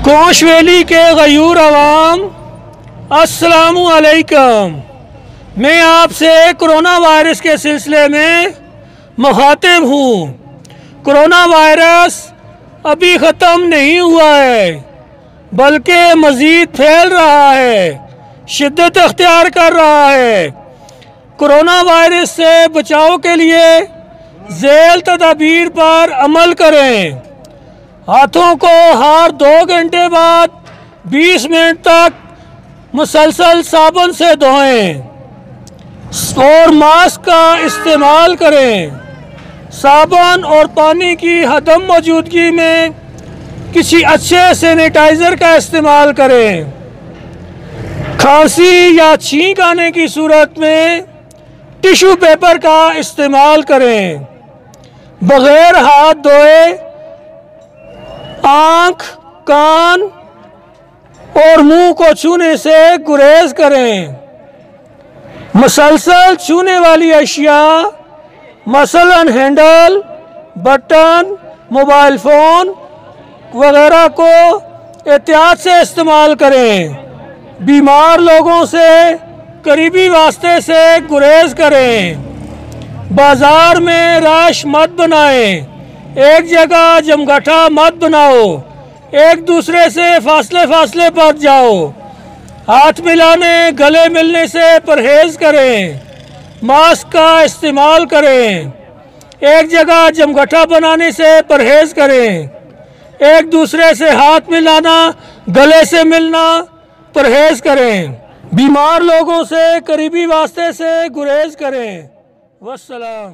कोश वैली के गयूर अवाम अस्सलामु अलैकुम। मैं आपसे कोरोना वायरस के सिलसिले में मुखातिब हूँ। कोरोना वायरस अभी ख़त्म नहीं हुआ है बल्कि मज़ीद फैल रहा है, शिद्दत अख्तियार कर रहा है। कोरोना वायरस से बचाव के लिए झेल तदाबीर पर अमल करें। हाथों को हर 2 घंटे बाद 20 मिनट तक मुसलसल साबुन से धोएं और मास्क का इस्तेमाल करें। साबुन और पानी की हदम मौजूदगी में किसी अच्छे सैनिटाइज़र का इस्तेमाल करें। खांसी या छींक आने की सूरत में टिश्यू पेपर का इस्तेमाल करें। बग़ैर हाथ धोए आँख, कान और मुंह को छूने से गुरेज करें। मुसलसल छूने वाली अशिया मसलन हैंडल, बटन, मोबाइल फ़ोन वगैरह को एहतियात से इस्तेमाल करें। बीमार लोगों से करीबी वास्ते से गुरेज करें। बाज़ार में रश मत बनाएं। एक जगह जमघटा मत बनाओ। एक दूसरे से फासले पर जाओ। हाथ मिलाने, गले मिलने से परहेज़ करें। मास्क का इस्तेमाल करें। एक जगह जमघटा बनाने से परहेज़ करें। एक दूसरे से हाथ मिलाना, गले से मिलना परहेज़ करें। बीमार लोगों से करीबी वास्ते से गुरेज करें। वस्सलाम।